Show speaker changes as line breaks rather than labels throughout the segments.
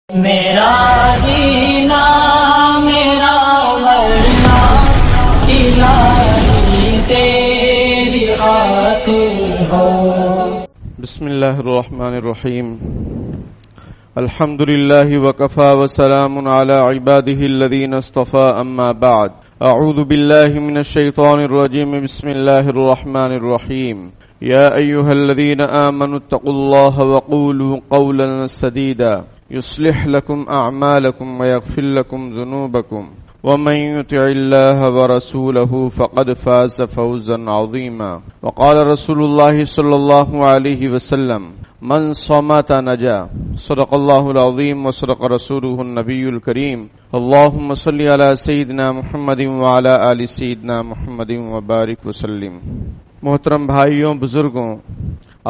میرا جینا میرا مرنا الہی تیری خاطر ہو۔
بسم اللہ الرحمن الرحیم۔ الحمد للہ وکفی وسلام علی عباده الذین اصطفى، اما بعد، اعوذ باللہ من الشیطان الرجیم، بسم اللہ الرحمن الرحیم۔ یا ایہا الذین آمنوا اتقوا اللہ وقولوا قولا سدیدا يصلح لكم أعمالكم ويغفر لكم ذنوبكم ومن يطع الله ورسوله فقد فاز فوزا عظيما، وقال رسول الله صلى الله عليه وسلم من صمت نجا، صدق الله العظيم وصدق رسوله النبي الكريم۔ اللهم صل على سيدنا محمد وعلى آل سيدنا محمد وبارك وسلم۔ محترم بھائیوں، بزرگوں،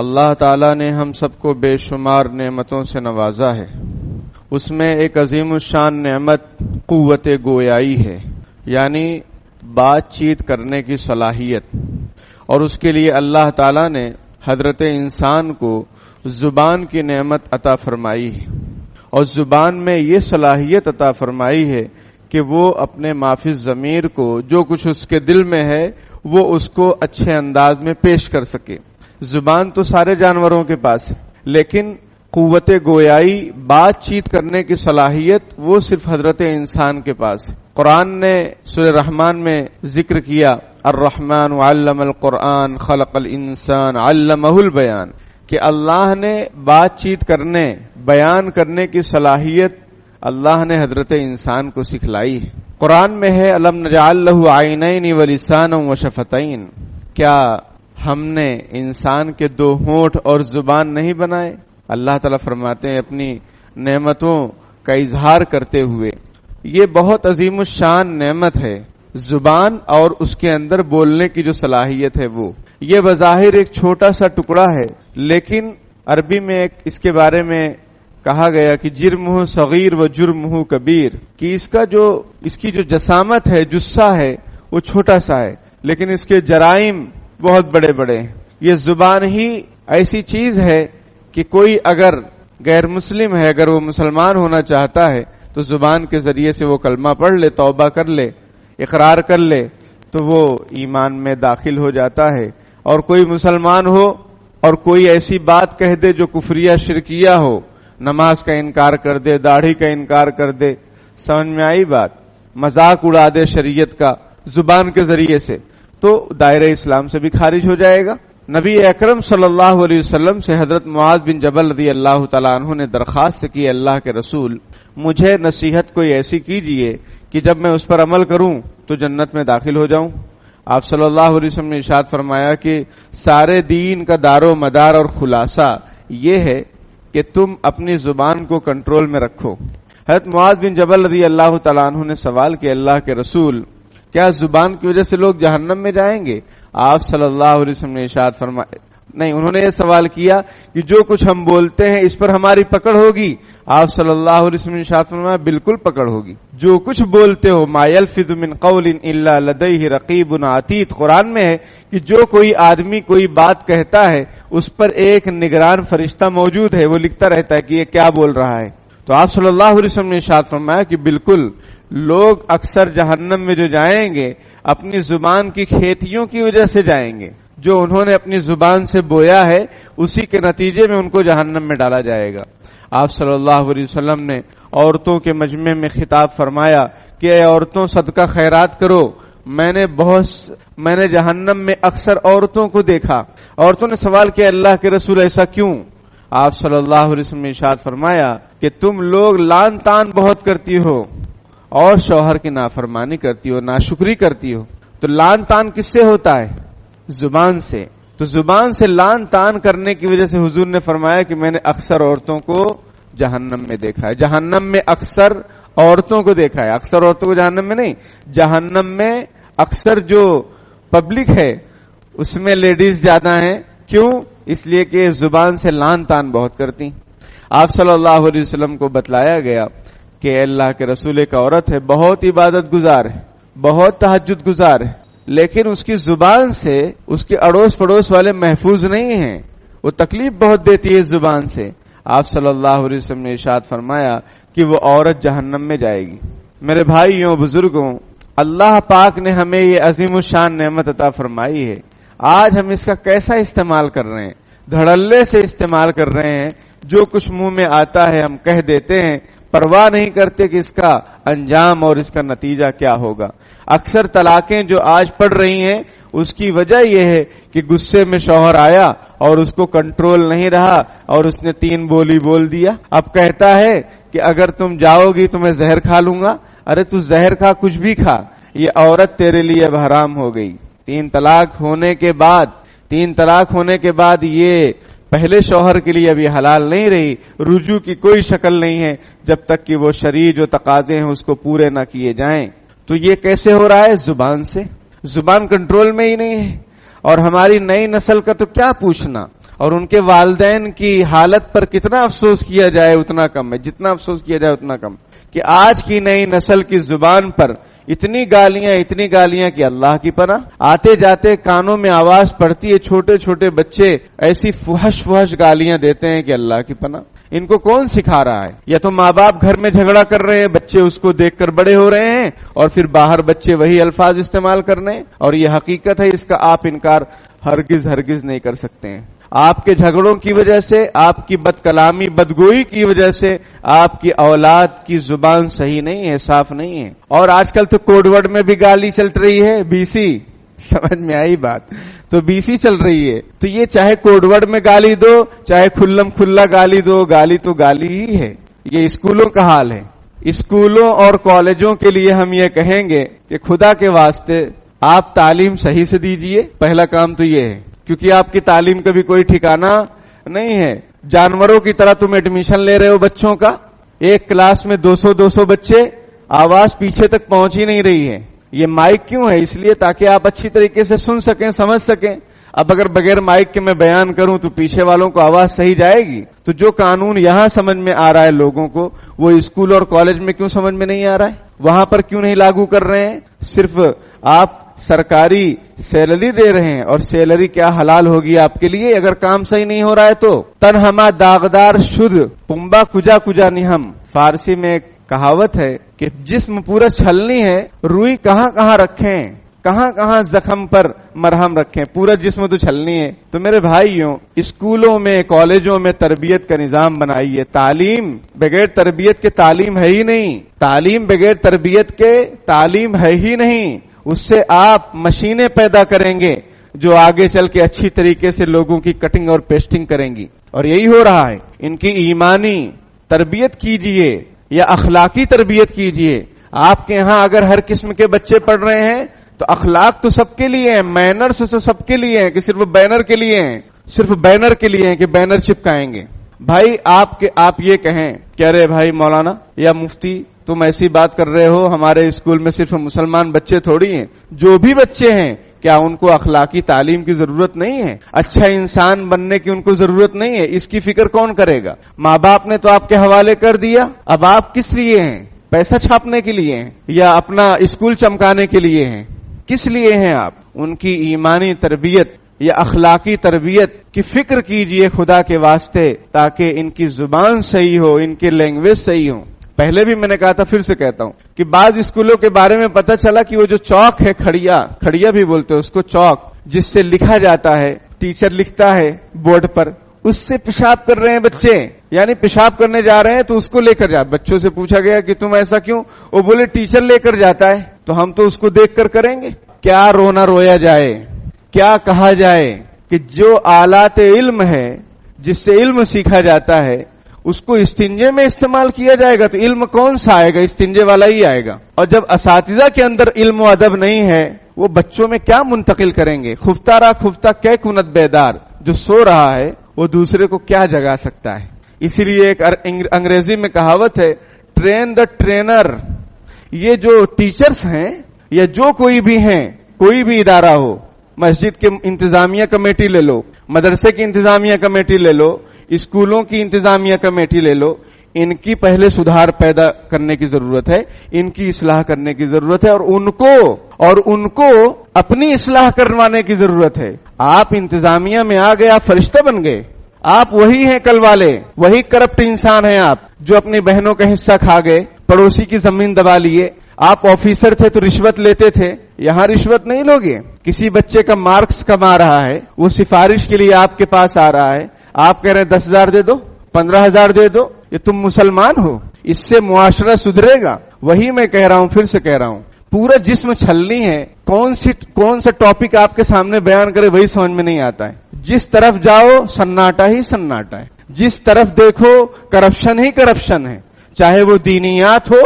اللہ تعالیٰ نے ہم سب کو بے شمار نعمتوں سے نوازا ہے۔ اس میں ایک عظیم الشان نعمت قوت گویائی ہے، یعنی بات چیت کرنے کی صلاحیت، اور اس کے لیے اللہ تعالیٰ نے حضرت انسان کو زبان کی نعمت عطا فرمائی ہے، اور زبان میں یہ صلاحیت عطا فرمائی ہے کہ وہ اپنے مافی ضمیر کو جو کچھ اس کے دل میں ہے وہ اس کو اچھے انداز میں پیش کر سکے۔ زبان تو سارے جانوروں کے پاس ہے، لیکن قوت گویائی، بات چیت کرنے کی صلاحیت، وہ صرف حضرت انسان کے پاس ہے۔ قرآن نے سورہ رحمان میں ذکر کیا، الرحمن علم القرآن خلق الانسان علمہ البیان، کہ اللہ نے بات چیت کرنے، بیان کرنے کی صلاحیت اللہ نے حضرت انسان کو سکھلائی ہے۔ قرآن میں ہے الم نجعل لہ عینین ولسانا وشفتین، کیا ہم نے انسان کے دو ہونٹ اور زبان نہیں بنائے؟ اللہ تعالیٰ فرماتے ہیں اپنی نعمتوں کا اظہار کرتے ہوئے، یہ بہت عظیم الشان نعمت ہے زبان، اور اس کے اندر بولنے کی جو صلاحیت ہے وہ، یہ بظاہر ایک چھوٹا سا ٹکڑا ہے، لیکن عربی میں اس کے بارے میں کہا گیا کہ جرمہ صغیر و جرمہ کبیر، کہ اس کی جو جسامت ہے، جثہ ہے، وہ چھوٹا سا ہے، لیکن اس کے جرائم بہت بڑے بڑے ہیں۔ یہ زبان ہی ایسی چیز ہے کہ کوئی اگر غیر مسلم ہے، اگر وہ مسلمان ہونا چاہتا ہے تو زبان کے ذریعے سے وہ کلمہ پڑھ لے، توبہ کر لے، اقرار کر لے، تو وہ ایمان میں داخل ہو جاتا ہے۔ اور کوئی مسلمان ہو اور کوئی ایسی بات کہہ دے جو کفریہ شرکیہ ہو، نماز کا انکار کر دے، داڑھی کا انکار کر دے، سمجھ میں آئی بات، مذاق اڑا دے شریعت کا زبان کے ذریعے سے، تو دائرہ اسلام سے بھی خارج ہو جائے گا۔ نبی اکرم صلی اللہ علیہ وسلم سے حضرت معاذ بن جبل رضی اللہ تعالیٰ عنہ نے درخواست کی، اللہ کے رسول مجھے نصیحت کوئی ایسی کیجئے کہ جب میں اس پر عمل کروں تو جنت میں داخل ہو جاؤں۔ آپ صلی اللہ علیہ وسلم نے ارشاد فرمایا کہ سارے دین کا دار و مدار اور خلاصہ یہ ہے کہ تم اپنی زبان کو کنٹرول میں رکھو۔ حضرت معاذ بن جبل رضی اللہ تعالیٰ عنہ نے سوال کیا، اللہ کے رسول کیا زبان کی وجہ سے لوگ جہنم میں جائیں گے؟ آپ صلی اللہ علیہ وسلم نے ارشاد فرمایا، نہیں، انہوں نے یہ سوال کیا کہ جو کچھ ہم بولتے ہیں اس پر ہماری پکڑ ہوگی؟ آپ صلی اللہ علیہ وسلم نے ارشاد فرمایا، بالکل پکڑ ہوگی، جو کچھ بولتے ہو، ما یلفظ من قول الا لدیہ رقیب عتید، قرآن میں ہے کہ جو کوئی آدمی کوئی بات کہتا ہے اس پر ایک نگران فرشتہ موجود ہے، وہ لکھتا رہتا ہے کہ یہ کیا بول رہا ہے۔ تو آپ صلی اللہ علیہ وسلم نے ارشاد فرمایا کہ بالکل لوگ اکثر جہنم میں جو جائیں گے اپنی زبان کی کھیتیوں کی وجہ سے جائیں گے، جو انہوں نے اپنی زبان سے بویا ہے اسی کے نتیجے میں ان کو جہنم میں ڈالا جائے گا۔ آپ صلی اللہ علیہ وسلم نے عورتوں کے مجمع میں خطاب فرمایا کہ اے عورتوں صدقہ خیرات کرو، میں نے جہنم میں اکثر عورتوں کو دیکھا۔ عورتوں نے سوال کیا، اللہ کے رسول ایسا کیوں؟ آپ صلی اللہ علیہ وسلم نے ارشاد فرمایا کہ تم لوگ لان تان بہت کرتی ہو اور شوہر کی نافرمانی کرتی ہو، ناشکری کرتی ہو۔ تو لان تان کس سے ہوتا ہے؟ زبان سے۔ تو زبان سے لان تان کرنے کی وجہ سے حضور نے فرمایا کہ میں نے اکثر عورتوں کو جہنم میں دیکھا ہے، جہنم میں اکثر عورتوں کو دیکھا ہے، اکثر عورتوں کو جہنم میں نہیں، جہنم میں اکثر جو پبلک ہے اس میں لیڈیز زیادہ ہیں۔ کیوں؟ اس لیے کہ زبان سے لان تان بہت کرتی۔ آپ صلی اللہ علیہ وسلم کو بتلایا گیا کہ اللہ کے رسول ایک عورت ہے، بہت عبادت گزار ہے، بہت تہجد گزار ہے، لیکن اس کی زبان سے اس کے اڑوس پڑوس والے محفوظ نہیں ہیں، وہ تکلیف بہت دیتی ہے اس زبان سے۔ آپ صلی اللہ علیہ وسلم نے ارشاد فرمایا کہ وہ عورت جہنم میں جائے گی۔ میرے بھائیوں بزرگوں، اللہ پاک نے ہمیں یہ عظیم الشان نعمت عطا فرمائی ہے، آج ہم اس کا کیسا استعمال کر رہے ہیں؟ دھڑلے سے استعمال کر رہے ہیں، جو کچھ منہ میں آتا ہے ہم کہہ دیتے ہیں، پرواہ نہیں کرتے کہ اس کا انجام اور اس کا نتیجہ کیا ہوگا۔ اکثر طلاقیں جو آج پڑ رہی ہیں اس کی وجہ یہ ہے کہ غصے میں شوہر آیا اور اس کو کنٹرول نہیں رہا اور اس نے 3 بولی بول دیا۔ اب کہتا ہے کہ اگر تم جاؤ گی تو میں زہر کھا لوں گا۔ ارے تو زہر کھا، کچھ بھی کھا، یہ عورت تیرے لیے اب حرام ہو گئی۔ 3 طلاق ہونے کے بعد یہ پہلے شوہر کے لیے ابھی حلال نہیں رہی، رجوع کی کوئی شکل نہیں ہے جب تک کہ وہ شرعی جو تقاضے ہیں اس کو پورے نہ کیے جائیں۔ تو یہ کیسے ہو رہا ہے؟ زبان سے۔ زبان کنٹرول میں ہی نہیں ہے۔ اور ہماری نئی نسل کا تو کیا پوچھنا، اور ان کے والدین کی حالت پر کتنا افسوس کیا جائے اتنا کم ہے، جتنا افسوس کیا جائے اتنا کم، کہ آج کی نئی نسل کی زبان پر اتنی گالیاں کہ اللہ کی پناہ۔ آتے جاتے کانوں میں آواز پڑتی ہے، چھوٹے چھوٹے بچے ایسی فحش گالیاں دیتے ہیں کہ اللہ کی پناہ۔ ان کو کون سکھا رہا ہے؟ یا تو ماں باپ گھر میں جھگڑا کر رہے ہیں، بچے اس کو دیکھ کر بڑے ہو رہے ہیں، اور پھر باہر بچے وہی الفاظ استعمال کر رہے ہیں، اور یہ حقیقت ہے، اس کا آپ انکار ہرگز نہیں کر سکتے ہیں۔ آپ کے جھگڑوں کی وجہ سے، آپ کی بد کلامی بدگوئی کی وجہ سے آپ کی اولاد کی زبان صحیح نہیں ہے، صاف نہیں ہے۔ اور آج کل تو کوڈ ورڈ میں بھی گالی چل رہی ہے، BC، سمجھ میں آئی بات؟ تو BC چل رہی ہے، تو یہ چاہے کوڈ ورڈ میں گالی دو، چاہے کھلم کھلا گالی دو، گالی تو گالی ہی ہے۔ یہ اسکولوں کا حال ہے۔ اسکولوں اور کالجوں کے لیے ہم یہ کہیں گے کہ خدا کے واسطے آپ تعلیم صحیح سے دیجئے، پہلا کام تو یہ ہے، کیونکہ آپ کی تعلیم کا بھی کوئی ٹھکانہ نہیں ہے۔ جانوروں کی طرح تم ایڈمیشن لے رہے ہو بچوں کا، ایک کلاس میں 200 بچے، آواز پیچھے تک پہنچ ہی نہیں رہی ہے۔ یہ مائک کیوں ہے؟ اس لیے تاکہ آپ اچھی طریقے سے سن سکیں، سمجھ سکیں۔ اب اگر بغیر مائک کے میں بیان کروں تو پیچھے والوں کو آواز صحیح جائے گی؟ تو جو قانون یہاں سمجھ میں آ رہا ہے لوگوں کو، وہ اسکول اور کالج میں کیوں سمجھ میں نہیں آ رہا ہے؟ وہاں پر کیوں نہیں لاگو کر رہے ہیں؟ صرف آپ سرکاری سیلری دے رہے ہیں، اور سیلری کیا حلال ہوگی آپ کے لیے اگر کام صحیح نہیں ہو رہا ہے تو؟ تن ہما داغدار شد پمبا کجا نہم، فارسی میں ایک کہاوت ہے کہ جسم پورا چھلنی ہے، روئی کہاں رکھیں، کہاں زخم پر مرہم رکھیں، پورا جسم تو چھلنی ہے۔ تو میرے بھائیوں، اسکولوں میں کالجوں میں تربیت کا نظام بنائیے۔ تعلیم بغیر تربیت کے تعلیم ہے ہی نہیں، تعلیم بغیر تربیت کے تعلیم ہے ہی نہیں۔ اس سے آپ مشینیں پیدا کریں گے جو آگے چل کے اچھی طریقے سے لوگوں کی کٹنگ اور پیسٹنگ کریں گی، اور یہی ہو رہا ہے۔ ان کی ایمانی تربیت کیجئے یا اخلاقی تربیت کیجئے۔ آپ کے ہاں اگر ہر قسم کے بچے پڑھ رہے ہیں تو اخلاق تو سب کے لیے ہیں، مینرز تو سب کے لیے ہیں، کہ صرف بینر کے لیے ہیں، صرف بینر کے لیے ہیں کہ بینر چپکائیں گے۔ بھائی آپ یہ کہیں کہ ارے بھائی مولانا یا مفتی تم ایسی بات کر رہے ہو، ہمارے اسکول میں صرف مسلمان بچے تھوڑی ہیں، جو بھی بچے ہیں کیا ان کو اخلاقی تعلیم کی ضرورت نہیں ہے؟ اچھا انسان بننے کی ان کو ضرورت نہیں ہے؟ اس کی فکر کون کرے گا؟ ماں باپ نے تو آپ کے حوالے کر دیا، اب آپ کس لیے ہیں؟ پیسہ چھاپنے کے لیے ہیں یا اپنا اسکول چمکانے کے لیے ہیں؟ کس لیے ہیں آپ؟ ان کی ایمانی تربیت یا اخلاقی تربیت کی فکر کیجئے خدا کے واسطے، تاکہ ان کی زبان صحیح ہو، ان کی لینگویج صحیح ہو۔ پہلے بھی میں نے کہا تھا، پھر سے کہتا ہوں کہ بعض اسکولوں کے بارے میں پتہ چلا کہ وہ جو چاک ہے، کھڑیا بھی بولتے ہیں اس کو، چاک جس سے لکھا جاتا ہے، ٹیچر لکھتا ہے بورڈ پر، اس سے پیشاب کر رہے ہیں بچے، یعنی پیشاب کرنے جا رہے ہیں تو اس کو لے کر بچوں سے پوچھا گیا کہ تم ایسا کیوں؟ وہ بولے ٹیچر لے کر جاتا ہے تو ہم تو اس کو دیکھ کر کریں گے۔ کیا رونا رویا جائے، کیا کہا جائے کہ جو آلات علم ہے جس سے علم سیکھا جاتا ہے اس کو استنجے میں استعمال کیا جائے گا تو علم کون سا آئے گا؟ استنجے والا ہی آئے گا۔ اور جب اساتذہ کے اندر علم و ادب نہیں ہے، وہ بچوں میں کیا منتقل کریں گے؟ خفتہ کہ کنت بیدار، جو سو رہا ہے وہ دوسرے کو کیا جگا سکتا ہے؟ اسی لیے ایک انگریزی میں کہاوت ہے، ٹرین دا ٹرینر۔ یہ جو ٹیچرز ہیں یا جو کوئی بھی ہیں، کوئی بھی ادارہ ہو، مسجد کے انتظامیہ کمیٹی لے لو، مدرسے کی انتظامیہ کمیٹی لے لو، اسکولوں کی انتظامیہ کمیٹی لے لو، ان کی پہلے سدھار پیدا کرنے کی ضرورت ہے، ان کی اصلاح کرنے کی ضرورت ہے، اور ان کو اپنی اصلاح کروانے کی ضرورت ہے۔ آپ انتظامیہ میں آ گئے، آپ فرشتہ بن گئے، آپ وہی ہیں کل والے, وہی کرپٹ انسان ہیں آپ جو اپنی بہنوں کا حصہ کھا گئے, پڑوسی کی زمین دبا لیے. آپ آفیسر تھے تو رشوت لیتے تھے, یہاں رشوت نہیں لوگے. کسی بچے کا مارکس کما رہا ہے, وہ سفارش کے لیے آپ کے پاس آ رہا ہے, آپ کہہ رہے ہیں 10,000 دے دو, 15,000 دے دو. یہ تم مسلمان ہو؟ اس سے معاشرہ سدھرے گا؟ وہی میں کہہ رہا ہوں, پھر سے کہہ رہا ہوں, پورا جسم چھلنی ہے. کون سا ٹاپک آپ کے سامنے بیان کرے وہی سمجھ میں نہیں آتا ہے. جس طرف جاؤ سناٹا ہی سناٹا ہے, جس طرف دیکھو کرپشن ہی کرپشن ہے, چاہے وہ دینیات ہو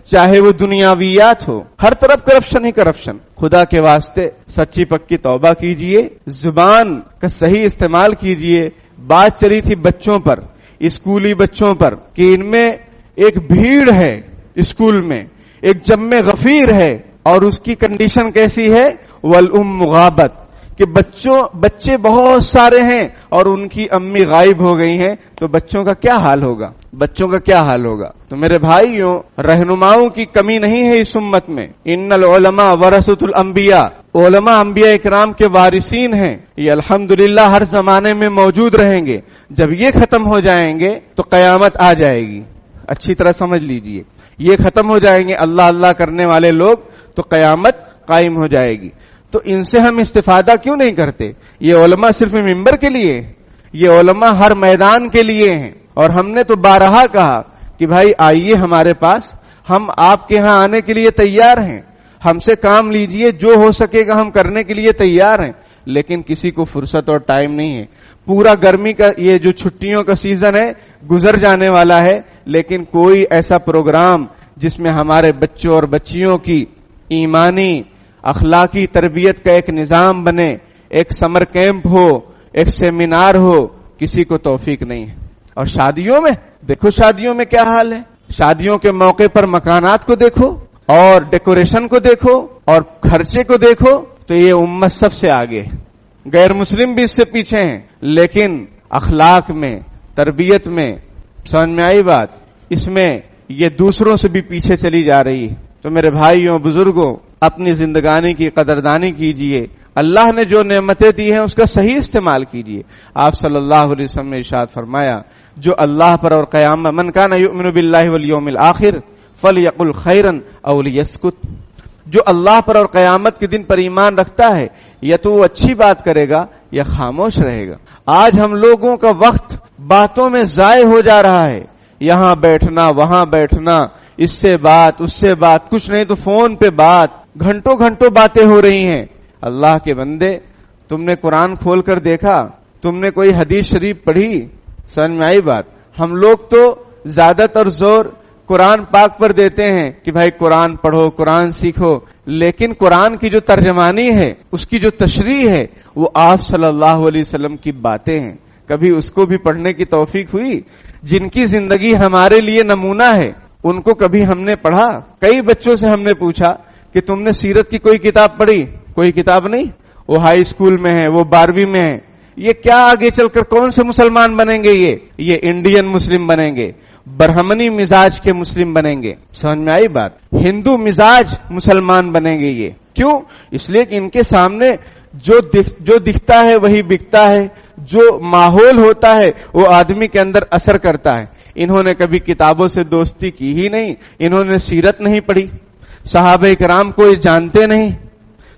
چاہے وہ دنیاویات ہو, ہر طرف کرپشن ہی کرپشن. خدا کے واسطے سچی پکی توبہ کیجئے, زبان کا صحیح استعمال کیجئے. بات چلی تھی بچوں پر, اسکولی بچوں پر, کہ ان میں ایک بھیڑ ہے اسکول میں, ایک جم غفیر ہے, اور اس کی کنڈیشن کیسی ہے؟ والام غابت, کہ بچے بہت سارے ہیں اور ان کی امی غائب ہو گئی ہیں, تو بچوں کا کیا حال ہوگا؟ بچوں کا کیا حال ہوگا؟ تو میرے بھائیوں, رہنماؤں کی کمی نہیں ہے اس امت میں. ان العلماء ورثۃ الانبیاء, علماء انبیاء اکرام کے وارثین ہیں. یہ الحمدللہ ہر زمانے میں موجود رہیں گے. جب یہ ختم ہو جائیں گے تو قیامت آ جائے گی. اچھی طرح سمجھ لیجئے, یہ ختم ہو جائیں گے اللہ اللہ کرنے والے لوگ تو قیامت قائم ہو جائے گی. تو ان سے ہم استفادہ کیوں نہیں کرتے؟ یہ علماء صرف ممبر کے لیے, یہ علماء ہر میدان کے لیے ہیں. اور ہم نے تو بارہا کہا کہ بھائی آئیے ہمارے پاس, ہم آپ کے ہاں آنے کے لیے تیار ہیں, ہم سے کام لیجئے, جو ہو سکے گا ہم کرنے کے لیے تیار ہیں. لیکن کسی کو فرصت اور ٹائم نہیں ہے. پورا گرمی کا یہ جو چھٹیوں کا سیزن ہے گزر جانے والا ہے, لیکن کوئی ایسا پروگرام جس میں ہمارے بچوں اور بچیوں کی ایمانی اخلاقی تربیت کا ایک نظام بنے, ایک سمر کیمپ ہو, ایک سیمینار ہو, کسی کو توفیق نہیں ہے. اور شادیوں میں دیکھو, شادیوں میں کیا حال ہے. شادیوں کے موقع پر مکانات کو دیکھو اور ڈیکوریشن کو دیکھو اور خرچے کو دیکھو, تو یہ امت سب سے آگے. غیر مسلم بھی اس سے پیچھے ہیں, لیکن اخلاق میں, تربیت میں, سمجھ میں آئی بات, اس میں یہ دوسروں سے بھی پیچھے چلی جا رہی ہے. تو میرے بھائیوں بزرگوں, اپنی زندگانی کی قدردانی کیجئے. اللہ نے جو نعمتیں دی ہیں اس کا صحیح استعمال کیجئے. آپ صلی اللہ علیہ وسلم نے ارشاد فرمایا, جو اللہ پر اور قیامت, من کان یؤمن باللہ والیوم الآخر فلیقل خیرا او لیسکت, جو اللہ پر اور قیامت کے دن پر ایمان رکھتا ہے یا تو وہ اچھی بات کرے گا یا خاموش رہے گا. آج ہم لوگوں کا وقت باتوں میں ضائع ہو جا رہا ہے, یہاں بیٹھنا وہاں بیٹھنا, اس سے بات اس سے بات, کچھ نہیں تو فون پہ بات, گھنٹوں گھنٹوں باتیں ہو رہی ہیں. اللہ کے بندے, تم نے قرآن کھول کر دیکھا, تم نے کوئی حدیث شریف پڑھی؟ سمجھ میں آئی بات؟ ہم لوگ تو زیادہ تر زور قرآن پاک پر دیتے ہیں کہ بھائی قرآن پڑھو, قرآن سیکھو, لیکن قرآن کی جو ترجمانی ہے, اس کی جو تشریح ہے, وہ آپ صلی اللہ علیہ وسلم کی باتیں ہیں. کبھی اس کو بھی پڑھنے کی توفیق ہوئی؟ جن کی زندگی ہمارے لیے نمونہ ہے ان کو کبھی ہم نے پڑھا؟ کئی بچوں سے ہم نے پوچھا کہ تم نے سیرت کی کوئی کتاب پڑھی؟ کوئی کتاب نہیں. وہ ہائی اسکول میں ہے, وہ 12ویں میں ہے. یہ کیا آگے چل کر کون سے مسلمان بنیں گے؟ یہ انڈین مسلم بنیں گے, برہمنی مزاج کے مسلم بنیں گے. سمجھ میں آئی بات؟ ہندو مزاج مسلمان بنیں گے. یہ کیوں؟ اس لیے کہ ان کے سامنے جو دکھتا ہے وہی بکتا ہے, جو ماحول ہوتا ہے وہ آدمی کے اندر اثر کرتا ہے. انہوں نے کبھی کتابوں سے دوستی کی ہی نہیں, انہوں نے سیرت نہیں پڑھی, صحابہ کرام کو یہ جانتے نہیں,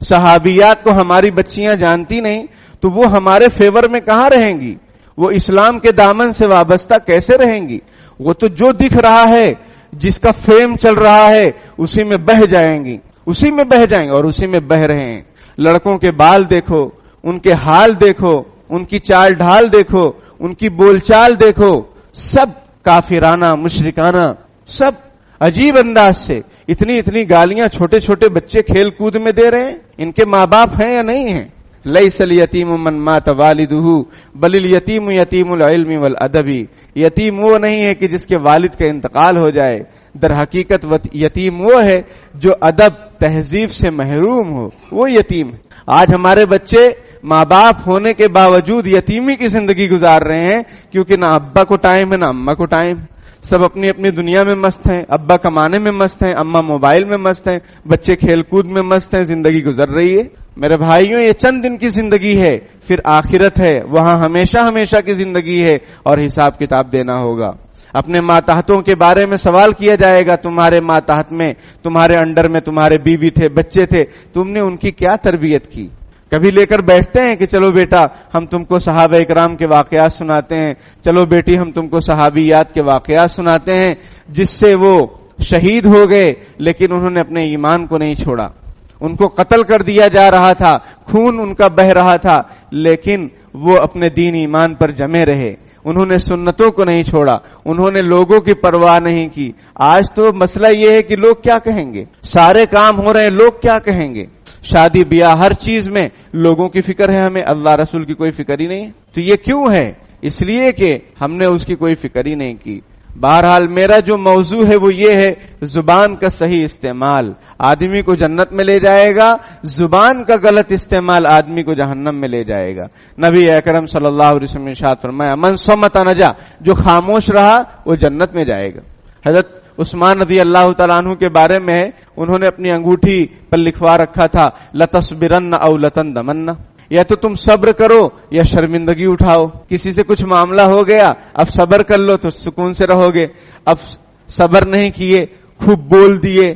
صحابیات کو ہماری بچیاں جانتی نہیں, تو وہ ہمارے فیور میں کہاں رہیں گی؟ وہ اسلام کے دامن سے وابستہ کیسے رہیں گی؟ وہ تو جو دکھ رہا ہے, جس کا فیم چل رہا ہے, اسی میں بہہ جائیں گی, اسی میں بہہ جائیں گے, اور اسی میں بہہ رہے ہیں. لڑکوں کے بال دیکھو, ان کے حال دیکھو, ان کی چال ڈھال دیکھو, ان کی بول چال دیکھو, سب کافرانہ, مشرکانہ, سب عجیب انداز سے. اتنی گالیاں چھوٹے چھوٹے بچے کھیل کود میں دے رہے ہیں. ان کے ماں باپ ہیں یا نہیں ہیں؟ لیس الیتیم من مات والدہ بل الیتیم یتیم العلم والادب. یتیم وہ نہیں ہے کہ جس کے والد کا انتقال ہو جائے, در حقیقت یتیم وہ ہے جو ادب تہذیب سے محروم ہو, وہ یتیم ہے. آج ہمارے بچے ماں باپ ہونے کے باوجود یتیمی کی زندگی گزار رہے ہیں, کیونکہ نہ ابا کو ٹائم ہے نہ اماں کو ٹائم. سب اپنی اپنی دنیا میں مست ہیں، ابا کمانے میں مست ہیں، اماں موبائل میں مست ہیں، بچے کھیل کود میں مست ہیں، زندگی گزر رہی ہے۔ میرے بھائیوں، یہ چند دن کی زندگی ہے، پھر آخرت ہے، وہاں ہمیشہ ہمیشہ کی زندگی ہے اور حساب کتاب دینا ہوگا۔ اپنے ماتحتوں کے بارے میں سوال کیا جائے گا، تمہارے ماتحت میں، تمہارے انڈر میں تمہارے بیوی تھے، بچے تھے، تم نے ان کی کیا تربیت کی؟ کبھی لے کر بیٹھتے ہیں کہ چلو بیٹا ہم تم کو صحابہ اکرام کے واقعات سناتے ہیں، چلو بیٹی ہم تم کو صحابیات کے واقعات سناتے ہیں جس سے وہ شہید ہو گئے لیکن انہوں نے اپنے ایمان کو نہیں چھوڑا، ان کو قتل کر دیا جا رہا تھا، خون ان کا بہ رہا تھا، لیکن وہ اپنے دین ایمان پر جمے رہے، انہوں نے سنتوں کو نہیں چھوڑا، انہوں نے لوگوں کی پرواہ نہیں کی۔ آج تو مسئلہ یہ ہے کہ لوگ کیا کہیں گے، سارے کام ہو رہے ہیں، لوگ کیا کہیں گے، شادی بیاہ ہر چیز میں لوگوں کی فکر ہے، ہمیں اللہ رسول کی کوئی فکر ہی نہیں ہے۔ تو یہ کیوں ہے؟ اس لیے کہ ہم نے اس کی کوئی فکر ہی نہیں کی۔ بہرحال میرا جو موضوع ہے وہ یہ ہے، زبان کا صحیح استعمال آدمی کو جنت میں لے جائے گا، زبان کا غلط استعمال آدمی کو جہنم میں لے جائے گا۔ نبی اکرم صلی اللہ علیہ وسلم نے ارشاد فرمایا، من صمت نجا، جو خاموش رہا وہ جنت میں جائے گا۔ حضرت عثمان رضی اللہ تعالیٰ عنہ کے بارے میں انہوں نے اپنی انگوٹھی پر لکھوا رکھا تھا، لتصبرن او لتندمن، یا تو تم صبر کرو یا شرمندگی اٹھاؤ۔ کسی سے کچھ معاملہ ہو گیا، اب صبر کر لو تو سکون سے رہو گے، اب صبر نہیں کیے، خوب بول دیے،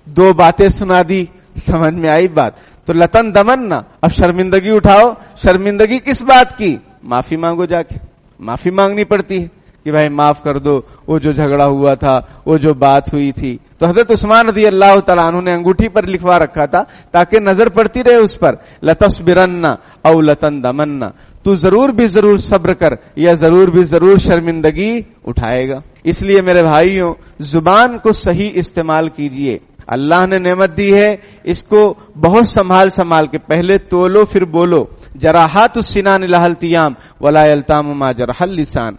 دو باتیں سنا دی، سمجھ میں آئی بات، تو لتندمن، اب شرمندگی اٹھاؤ۔ شرمندگی کس بات کی؟ معافی مانگو، جا کے معافی مانگنی پڑتی ہے کہ بھائی معاف کر دو، وہ جو جھگڑا ہوا تھا، وہ جو بات ہوئی تھی۔ تو حضرت عثمان رضی اللہ تعالیٰ عنہ نے انگوٹھی پر لکھوا رکھا تھا تاکہ نظر پڑتی رہے اس پر، لتصبرن او لتندمن، تو ضرور بھی ضرور صبر کر یا ضرور بھی ضرور شرمندگی اٹھائے گا۔ اس لیے میرے بھائیوں، زبان کو صحیح استعمال کیجئے، اللہ نے نعمت دی ہے، اس کو بہت سنبھال کے پہلے تولو پھر بولو۔ جراحات السنان لها التیام ولا یلتام ما جرح اللسان،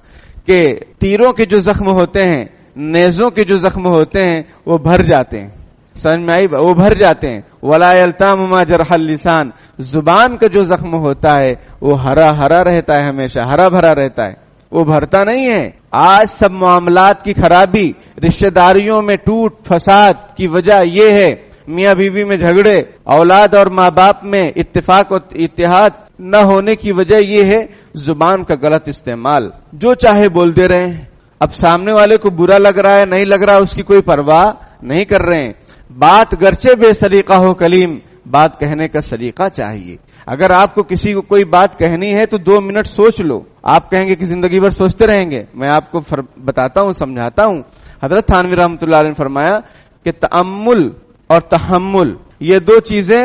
کہ تیروں کے جو زخم ہوتے ہیں، نیزوں کے جو زخم ہوتے ہیں وہ بھر جاتے ہیں، سمجھ میں آئی؟ وہ بھر جاتے ہیں۔ ولا یلتام ما جرح اللسان، زبان کا جو زخم ہوتا ہے وہ ہرا ہرا رہتا ہے، ہمیشہ ہرا بھرا رہتا ہے، وہ بھرتا نہیں ہے۔ آج سب معاملات کی خرابی، رشتہ داریوں میں ٹوٹ فساد کی وجہ یہ ہے، میاں بیوی میں جھگڑے، اولاد اور ماں باپ میں اتفاق و اتحاد نہ ہونے کی وجہ یہ ہے زبان کا غلط استعمال، جو چاہے بول دے رہے ہیں۔ اب سامنے والے کو برا لگ رہا ہے نہیں لگ رہا، اس کی کوئی پرواہ نہیں کر رہے ہیں۔ بات گرچہ بے سلیقہ ہو کلیم، بات کہنے کا سلیقہ چاہیے۔ اگر آپ کو کسی کو کوئی بات کہنی ہے تو 2 منٹ سوچ لو، آپ کہیں گے کہ زندگی بھر سوچتے رہیں گے؟ میں آپ کو بتاتا ہوں، سمجھاتا ہوں۔ حضرت تھانوی رحمۃ اللہ علیہ نے فرمایا کہ تأمل اور تحمل، یہ 2 چیزیں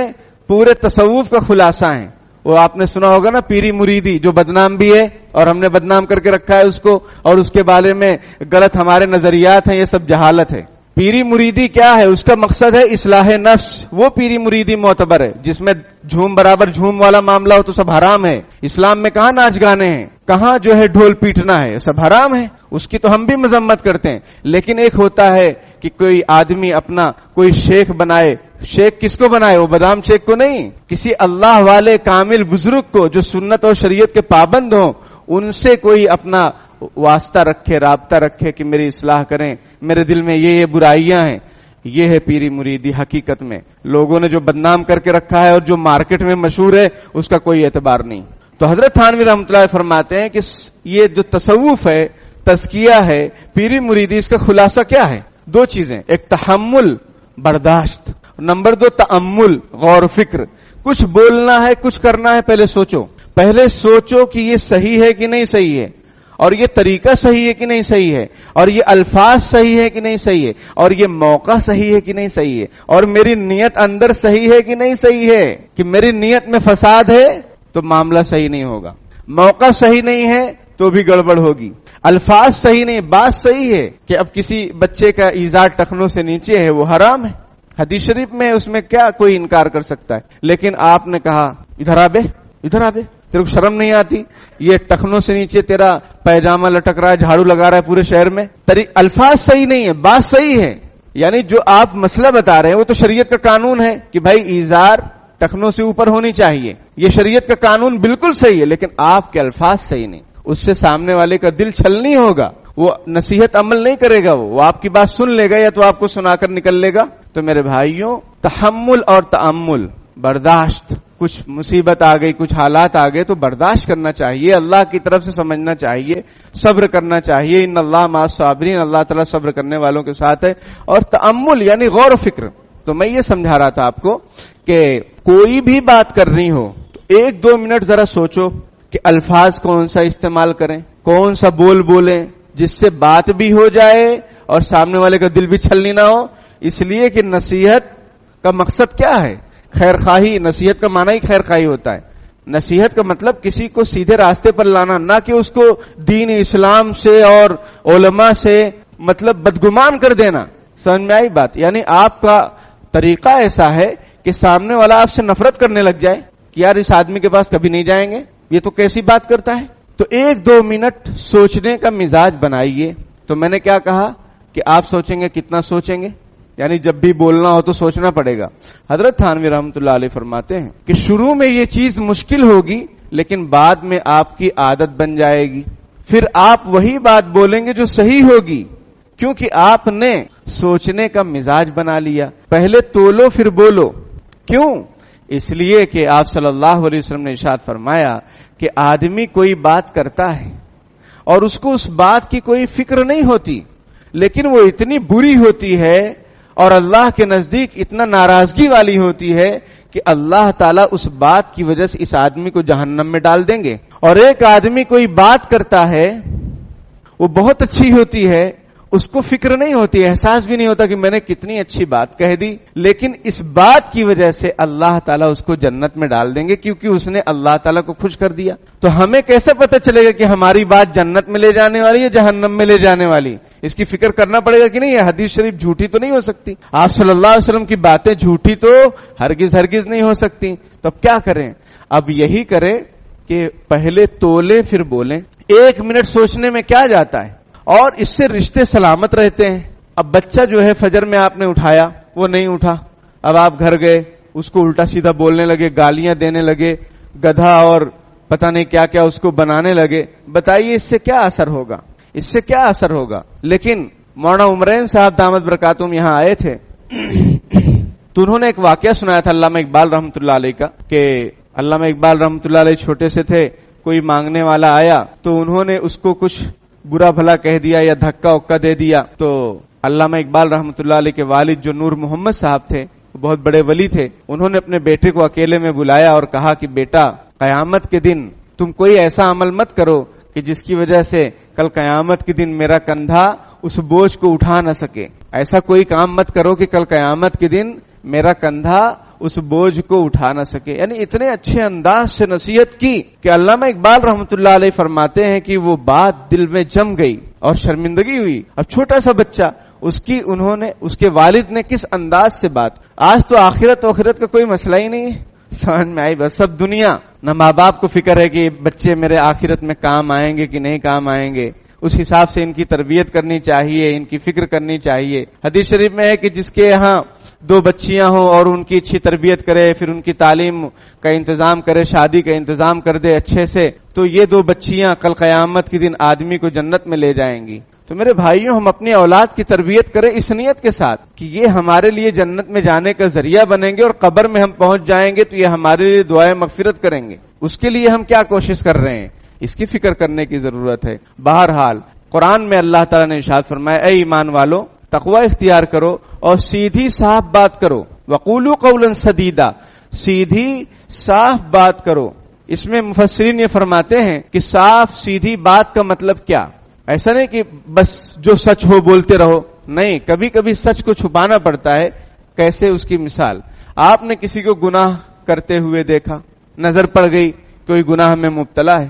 پورے تصوف کا خلاصہ ہیں۔ وہ آپ نے سنا ہوگا نا، پیری مریدی جو بدنام بھی ہے اور ہم نے بدنام کر کے رکھا ہے اس کو، اور اس کے بارے میں غلط ہمارے نظریات ہیں، یہ سب جہالت ہے۔ پیری مریدی کیا ہے؟ اس کا مقصد ہے اصلاح نفس، وہ پیری مریدی معتبر ہے جس میں جھوم برابر جھوم والا معاملہ ہو تو سب حرام ہے۔ اسلام میں کہاں ناچ گانے ہیں، کہاں جو ہے ڈھول پیٹنا ہے، سب حرام ہے، اس کی تو ہم بھی مذمت کرتے ہیں۔ لیکن ایک ہوتا ہے کہ کوئی آدمی اپنا کوئی شیخ بنائے، شیخ کس کو بنائے؟ وہ بادام شیخ کو نہیں، کسی اللہ والے کامل بزرگ کو جو سنت اور شریعت کے پابند ہوں، ان سے کوئی اپنا واسطہ رکھے، رابطہ رکھے کہ میری اصلاح کریں، میرے دل میں یہ برائیاں ہیں۔ یہ ہے پیری مریدی حقیقت میں۔ لوگوں نے جو بدنام کر کے رکھا ہے اور جو مارکیٹ میں مشہور ہے اس کا کوئی اعتبار نہیں۔ تو حضرت تھانوی رحمۃ اللہ فرماتے ہیں کہ یہ جو تصوف ہے، تزکیہ ہے، پیری مریدی، اس کا خلاصہ کیا ہے؟ 2 چیزیں، ایک تحمل، برداشت، نمبر 2 تأمل، غور و فکر۔ کچھ بولنا ہے، کچھ کرنا ہے، پہلے سوچو کہ یہ صحیح ہے کہ نہیں صحیح ہے، اور یہ طریقہ صحیح ہے کہ نہیں صحیح ہے، اور یہ الفاظ صحیح ہے کہ نہیں صحیح ہے، اور یہ موقع صحیح ہے کہ نہیں صحیح ہے، اور میری نیت اندر صحیح ہے کہ نہیں صحیح ہے۔ کہ میری نیت میں فساد ہے تو معاملہ صحیح نہیں ہوگا، موقع صحیح نہیں ہے تو بھی گڑبڑ ہوگی، الفاظ صحیح نہیں، بات صحیح ہے کہ اب کسی بچے کا ایذاء ٹخنوں سے نیچے ہے وہ حرام ہے، حدیث شریف میں، اس میں کیا کوئی انکار کر سکتا ہے؟ لیکن آپ نے کہا ادھر آ بے، تیرے کو شرم نہیں آتی؟ یہ ٹخنوں سے نیچے تیرا پیجامہ لٹک رہا ہے، جھاڑو لگا رہا ہے پورے شہر میں، الفاظ صحیح نہیں ہے، بات صحیح ہے۔ یعنی جو آپ مسئلہ بتا رہے ہیں وہ تو شریعت کا قانون ہے کہ بھائی ایزار ٹخنوں سے اوپر ہونی چاہیے، یہ شریعت کا قانون بالکل صحیح ہے، لیکن آپ کے الفاظ صحیح نہیں، اس سے سامنے والے کا دل چھلنی ہوگا، وہ نصیحت عمل نہیں کرے گا، وہ آپ کی بات سن لے گا یا تو آپ کو سنا کر نکل لے گا. تو میرے بھائیوں، تحمل اور تأمل، برداشت، کچھ مصیبت آ گئی، کچھ حالات آ گئے تو برداشت کرنا چاہیے، اللہ کی طرف سے سمجھنا چاہیے، صبر کرنا چاہیے. ان اللہ مع الصابرین، اللہ تعالیٰ صبر کرنے والوں کے ساتھ ہے. اور تأمل یعنی غور و فکر. تو میں یہ سمجھا رہا تھا آپ کو کہ کوئی بھی بات کرنی ہو تو 1-2 منٹ ذرا سوچو کہ الفاظ کون سا استعمال کریں، کون سا بولیں جس سے بات بھی ہو جائے اور سامنے والے کا دل بھی چھلنی نہ ہو. اس لیے کہ نصیحت کا مقصد کیا ہے؟ خیر خواہی. نصیحت کا معنی ہی خیر خواہی ہوتا ہے. نصیحت کا مطلب کسی کو سیدھے راستے پر لانا، نہ کہ اس کو دین اسلام سے اور علماء سے مطلب بدگمان کر دینا. سمجھ میں آئی بات؟ یعنی آپ کا طریقہ ایسا ہے کہ سامنے والا آپ سے نفرت کرنے لگ جائے کہ یار اس آدمی کے پاس کبھی نہیں جائیں گے، یہ تو کیسی بات کرتا ہے. تو 1-2 منٹ سوچنے کا مزاج بنائیے. تو میں نے کیا کہا کہ آپ سوچیں گے، کتنا سوچیں گے؟ یعنی جب بھی بولنا ہو تو سوچنا پڑے گا. حضرت تھانوی رحمۃ اللہ علیہ فرماتے ہیں کہ شروع میں یہ چیز مشکل ہوگی لیکن بعد میں آپ کی عادت بن جائے گی. پھر آپ وہی بات بولیں گے جو صحیح ہوگی، کیونکہ آپ نے سوچنے کا مزاج بنا لیا. پہلے تولو پھر بولو. کیوں؟ اس لیے کہ آپ صلی اللہ علیہ وسلم نے ارشاد فرمایا کہ آدمی کوئی بات کرتا ہے اور اس کو اس بات کی کوئی فکر نہیں ہوتی، لیکن وہ اتنی بری ہوتی ہے اور اللہ کے نزدیک اتنا ناراضگی والی ہوتی ہے کہ اللہ تعالیٰ اس بات کی وجہ سے اس آدمی کو جہنم میں ڈال دیں گے. اور ایک آدمی کوئی بات کرتا ہے، وہ بہت اچھی ہوتی ہے، اس کو فکر نہیں ہوتی، احساس بھی نہیں ہوتا کہ میں نے کتنی اچھی بات کہہ دی، لیکن اس بات کی وجہ سے اللہ تعالیٰ اس کو جنت میں ڈال دیں گے کیونکہ اس نے اللہ تعالیٰ کو خوش کر دیا. تو ہمیں کیسے پتہ چلے گا کہ ہماری بات جنت میں لے جانے والی ہے جہنم میں لے جانے والی؟ اس کی فکر کرنا پڑے گا کہ نہیں. یہ حدیث شریف جھوٹی تو نہیں ہو سکتی. آپ صلی اللہ علیہ وسلم کی باتیں جھوٹی تو ہرگز نہیں ہو سکتی. تو اب کیا کریں؟ اب یہی کریں کہ پہلے تولیں پھر بولیں. 1 منٹ سوچنے میں کیا جاتا ہے، اور اس سے رشتے سلامت رہتے ہیں. اب بچہ جو ہے فجر میں آپ نے اٹھایا، وہ نہیں اٹھا، اب آپ گھر گئے، اس کو الٹا سیدھا بولنے لگے، گالیاں دینے لگے، گدھا اور پتہ نہیں کیا کیا اس کو بنانے لگے. بتائیے اس سے کیا اثر ہوگا؟ اس سے کیا اثر ہوگا؟ لیکن مولانا عمرین صاحب دامت برکاتہم یہاں آئے تھے تو انہوں نے ایک واقعہ سنایا تھا علامہ اقبال رحمۃ اللہ علیہ کا، کہ علامہ اقبال رحمۃ اللہ علیہ چھوٹے سے تھے، کوئی مانگنے والا آیا تو انہوں نے اس کو کچھ برا بھلا کہہ دیا یا دھکا اکا دے دیا. تو علامہ اقبال رحمۃ اللہ علیہ کے والد جو نور محمد صاحب تھے، وہ بہت بڑے ولی تھے، انہوں نے اپنے بیٹے کو اکیلے میں بلایا اور کہا کہ بیٹا، قیامت کے دن تم کوئی ایسا عمل مت کرو کہ جس کی وجہ سے کل قیامت کے دن میرا کندھا اس بوجھ کو اٹھا نہ سکے. ایسا کوئی کام مت کرو کہ کل قیامت کے دن میرا کندھا اس بوجھ کو اٹھا نہ سکے. یعنی اتنے اچھے انداز سے نصیحت کی کہ علامہ اقبال رحمۃ اللہ علیہ فرماتے ہیں کہ وہ بات دل میں جم گئی اور شرمندگی ہوئی. اب چھوٹا سا بچہ، اس کے والد نے کس انداز سے بات. آج تو آخرت کا کوئی مسئلہ ہی نہیں ہے. سمجھ میں آئی بس؟ سب دنیا، نہ ماں باپ کو فکر ہے کہ بچے میرے آخرت میں کام آئیں گے کہ نہیں کام آئیں گے، اس حساب سے ان کی تربیت کرنی چاہیے، ان کی فکر کرنی چاہیے. حدیث شریف میں ہے کہ جس کے یہاں 2 بچیاں ہوں اور ان کی اچھی تربیت کرے، پھر ان کی تعلیم کا انتظام کرے، شادی کا انتظام کر دے اچھے سے، تو یہ 2 بچیاں کل قیامت کے دن آدمی کو جنت میں لے جائیں گی. تو میرے بھائیوں، ہم اپنی اولاد کی تربیت کریں اس نیت کے ساتھ کہ یہ ہمارے لیے جنت میں جانے کا ذریعہ بنیں گے، اور قبر میں ہم پہنچ جائیں گے تو یہ ہمارے لیے دعائیں مغفرت کریں گے. اس کے لیے ہم کیا کوشش کر رہے ہیں، اس کی فکر کرنے کی ضرورت ہے. بہرحال قرآن میں اللہ تعالیٰ نے ارشاد فرمایا، اے ایمان والو، تقوی اختیار کرو اور سیدھی صاف بات کرو. وقولوا قولا سدیدا، سیدھی صاف بات کرو. اس میں مفسرین یہ فرماتے ہیں کہ صاف سیدھی بات کا مطلب کیا؟ ایسا نہیں کہ بس جو سچ ہو بولتے رہو، نہیں، کبھی کبھی سچ کو چھپانا پڑتا ہے. کیسے؟ اس کی مثال، آپ نے کسی کو گناہ کرتے ہوئے دیکھا، نظر پڑ گئی کوئی گناہ میں مبتلا ہے،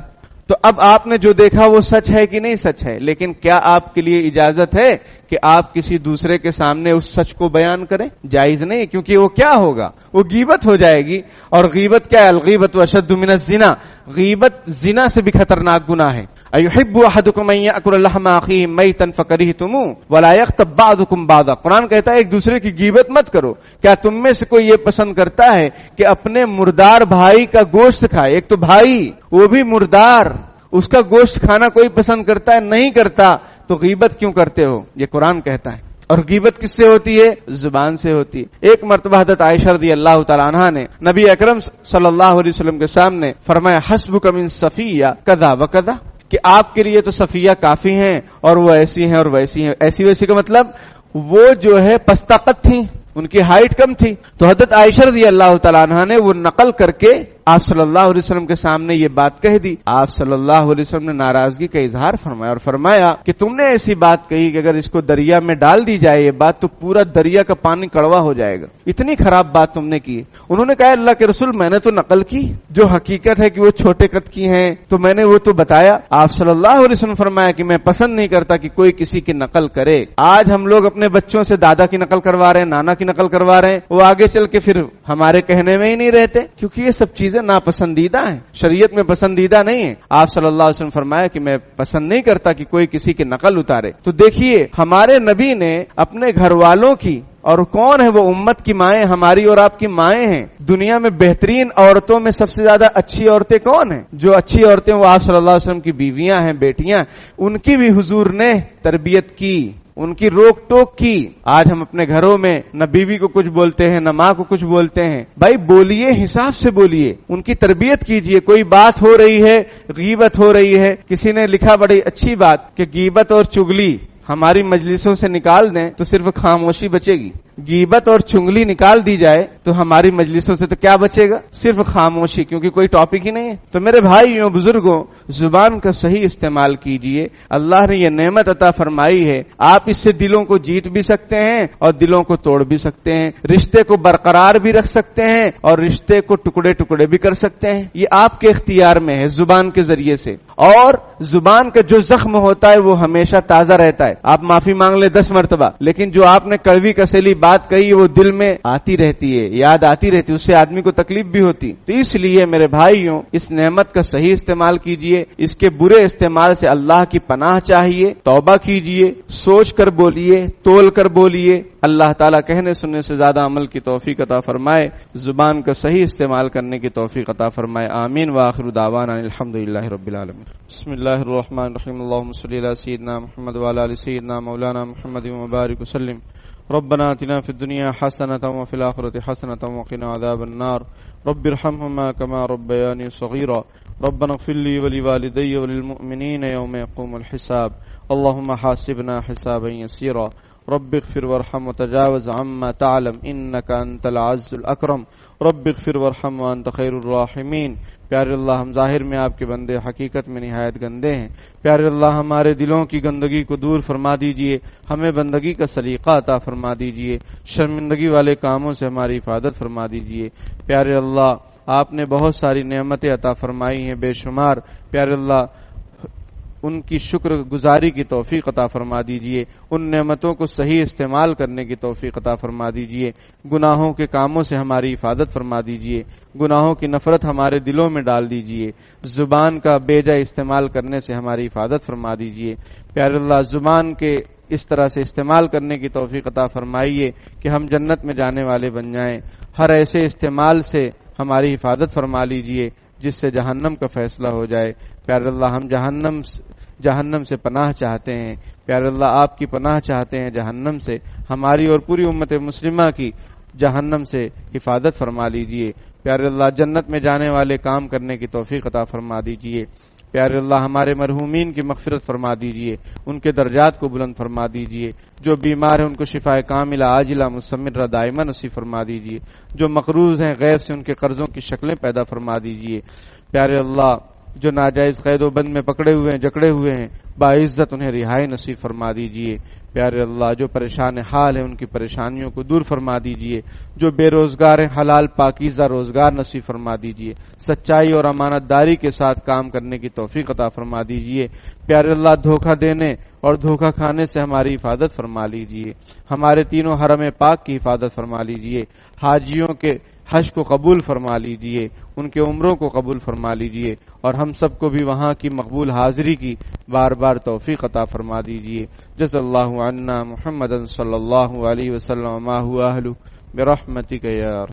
تو اب آپ نے جو دیکھا وہ سچ ہے کہ نہیں سچ ہے، لیکن کیا آپ کے لیے اجازت ہے کہ آپ کسی دوسرے کے سامنے اس سچ کو بیان کریں؟ جائز نہیں، کیونکہ وہ کیا ہوگا؟ وہ غیبت ہو جائے گی. اور غیبت کیا ہے؟ الغیبت اشد من الزنا، غیبت زنا سے بھی خطرناک گناہ ہے. ایحب احدکم ان یاکل لحم اخیہ میتا فکرہتموہ ولا یغتب بعضکم بعضا. قرآن کہتا ہے ایک دوسرے کی غیبت مت کرو. کیا تم میں سے کوئی یہ پسند کرتا ہے کہ اپنے مردار بھائی کا گوشت کھائے؟ ایک تو بھائی، وہ بھی مردار، اس کا گوشت کھانا کوئی پسند کرتا ہے؟ نہیں کرتا، تو غیبت کیوں کرتے ہو؟ یہ قرآن کہتا ہے۔ اور غیبت کس سے ہوتی ہے؟ زبان سے ہوتی ہے۔ ایک مرتبہ حضرت عائشہ رضی اللہ تعالی عنہا نے نبی اکرم صلی اللہ علیہ وسلم کے سامنے فرمایا حسبک من صفیہ کذا و کذا، کہ آپ کے لیے تو صفیہ کافی ہیں اور وہ ایسی ہیں اور ویسی ہیں۔ ایسی ویسی کا مطلب وہ جو ہے پستہ قد تھیں، ان کی ہائٹ کم تھی۔ تو حضرت عائشہ رضی اللہ تعالی عنہا نے وہ نقل کر کے آپ صلی اللہ علیہ وسلم کے سامنے یہ بات کہہ دی۔ آپ صلی اللہ علیہ وسلم نے ناراضگی کا اظہار فرمایا اور فرمایا کہ تم نے ایسی بات کہی کہ اگر اس کو دریا میں ڈال دی جائے یہ بات تو پورا دریا کا پانی کڑوا ہو جائے گا، اتنی خراب بات تم نے کی۔ انہوں نے کہا اللہ کے رسول میں نے تو نقل کی، جو حقیقت ہے کہ وہ چھوٹے قد کی ہیں تو میں نے وہ تو بتایا۔ آپ صلی اللہ علیہ وسلم فرمایا کہ میں پسند نہیں کرتا کہ کوئی کسی کی نقل کرے۔ آج ہم لوگ اپنے بچوں سے دادا کی نقل کروا رہے ہیں، نانا کی نقل کروا رہے ہیں، وہ آگے چل کے پھر ہمارے کہنے میں ہی نہیں رہتے، کیونکہ یہ سب چیزیں ناپسندیدہ ہیں، شریعت میں پسندیدہ نہیں ہے۔ آپ صلی اللہ علیہ وسلم فرمایا کہ میں پسند نہیں کرتا کہ کوئی کسی کی نقل اتارے۔ تو دیکھیے ہمارے نبی نے اپنے گھر والوں کی، اور کون ہے وہ؟ امت کی مائیں، ہماری اور آپ کی مائیں ہیں۔ دنیا میں بہترین عورتوں میں سب سے زیادہ اچھی عورتیں کون ہیں؟ جو اچھی عورتیں وہ آپ صلی اللہ علیہ وسلم کی بیویاں ہیں، بیٹیاں، ان کی بھی حضور نے تربیت کی، ان کی روک ٹوک کی۔ آج ہم اپنے گھروں میں نہ بیوی کو کچھ بولتے ہیں نہ ماں کو کچھ بولتے ہیں۔ بھائی بولیے، حساب سے بولیے، ان کی تربیت کیجئے۔ کوئی بات ہو رہی ہے، غیبت ہو رہی ہے، کسی نے لکھا بڑی اچھی بات کہ غیبت اور چغلی ہماری مجلسوں سے نکال دیں تو صرف خاموشی بچے گی، غیبت اور چنگلی نکال دی جائے تو ہماری مجلسوں سے تو کیا بچے گا؟ صرف خاموشی، کیونکہ کوئی ٹاپک ہی نہیں ہے۔ تو میرے بھائیوں بزرگوں، زبان کا صحیح استعمال کیجئے۔ اللہ نے یہ نعمت عطا فرمائی ہے، آپ اس سے دلوں کو جیت بھی سکتے ہیں اور دلوں کو توڑ بھی سکتے ہیں، رشتے کو برقرار بھی رکھ سکتے ہیں اور رشتے کو ٹکڑے ٹکڑے بھی کر سکتے ہیں۔ یہ آپ کے اختیار میں ہے زبان کے ذریعے سے۔ اور زبان کا جو زخم ہوتا ہے وہ ہمیشہ تازہ رہتا ہے۔ آپ معافی مانگ لیں 10 مرتبہ، لیکن جو آپ نے کڑوی کسیلی بات کہی وہ دل میں آتی رہتی ہے، یاد آتی رہتی ہے، اس سے آدمی کو تکلیف بھی ہوتی۔ تو اس لیے میرے بھائیوں اس نعمت کا صحیح استعمال کیجئے، اس کے برے استعمال سے اللہ کی پناہ چاہیے، توبہ کیجئے، سوچ کر بولیے، تول کر بولیے۔ اللہ تعالیٰ کہنے سننے سے زیادہ عمل کی توفیق عطا فرمائے، زبان کا صحیح استعمال کرنے کی توفیق عطا فرمائے۔ آمین وآخر دعوانا الحمدللہ رب العالمین۔ بسم اللہ الرحمن الرحیم، اللہم صلی علی سیدنا محمد وعلی آل سیدنا مولانا محمد وبارک وسلم۔ ربنا آتنا فی الدنیا حسنۃ وفی الآخرۃ حسنۃ وقنا عذاب النار، رب ارحمہما کما ربیانی صغیرا، ربنا اغفر لی ولوالدی وللمؤمنین یوم یقوم الحساب، اللہم حاسبنا حسابا یسیرا، رب اغفر وارحم وتجاوز عما تعلم انك انت العز الاکرم، رب اغفر وارحم وانت خیر الراحمین۔ پیارے اللہ، ہم ظاہر میں آپ کے بندے، حقیقت میں نہایت گندے ہیں۔ پیارے اللہ، ہمارے دلوں کی گندگی کو دور فرما دیجئے، ہمیں بندگی کا سلیقہ عطا فرما دیجئے، شرمندگی والے کاموں سے ہماری حفاظت فرما دیجئے۔ پیارے اللہ، آپ نے بہت ساری نعمتیں عطا فرمائی ہیں بے شمار، پیارے اللہ ان کی شکر گزاری کی توفیق عطا فرما دیجئے، ان نعمتوں کو صحیح استعمال کرنے کی توفیق عطا فرما دیجئے، گناہوں کے کاموں سے ہماری حفاظت فرما دیجئے، گناہوں کی نفرت ہمارے دلوں میں ڈال دیجئے، زبان کا بے جا استعمال کرنے سے ہماری حفاظت فرما دیجئے۔ پیارے اللہ، زبان کے اس طرح سے استعمال کرنے کی توفیق عطا فرمائیے کہ ہم جنت میں جانے والے بن جائیں۔ ہر ایسے استعمال سے ہماری حفاظت فرما لیجئے جس سے جہنم کا فیصلہ ہو جائے۔ پیارے اللہ، ہم جہنم سے پناہ چاہتے ہیں، پیارے اللہ آپ کی پناہ چاہتے ہیں جہنم سے، ہماری اور پوری امت مسلمہ کی جہنم سے حفاظت فرما لیجئے۔ پیارے اللہ، جنت میں جانے والے کام کرنے کی توفیق عطا فرما دیجئے۔ پیارے اللہ، ہمارے مرحومین کی مغفرت فرما دیجئے، ان کے درجات کو بلند فرما دیجئے، جو بیمار ہیں ان کو شفاء کاملہ عاجلہ مستمرہ دائمہ نصیب فرما دیجئے، جو مقروض ہیں غیب سے ان کے قرضوں کی شکلیں پیدا فرما دیجئے۔ پیارے اللہ، جو ناجائز قید و بند میں پکڑے ہوئے ہیں، جکڑے ہوئے ہیں، باعزت انہیں رہائی نصیب فرما دیجئے۔ پیارے اللہ، جو پریشان حال ہیں ان کی پریشانیوں کو دور فرما دیجئے، جو بے روزگار ہیں حلال پاکیزہ روزگار نصیب فرما دیجئے، سچائی اور امانت داری کے ساتھ کام کرنے کی توفیق عطا فرما دیجئے۔ پیارے اللہ، دھوکہ دینے اور دھوکہ کھانے سے ہماری حفاظت فرما لیجئے، ہمارے تینوں حرم پاک کی حفاظت فرما لیجئے، حاجیوں کے حج کو قبول فرما لیجئے، ان کے عمروں کو قبول فرما لیجئے، اور ہم سب کو بھی وہاں کی مقبول حاضری کی بار بار توفیق عطا فرما دیجئے۔ جزا اللہ عنا محمد صلی اللہ علیہ وسلم ما هو اہلہ برحمتک یا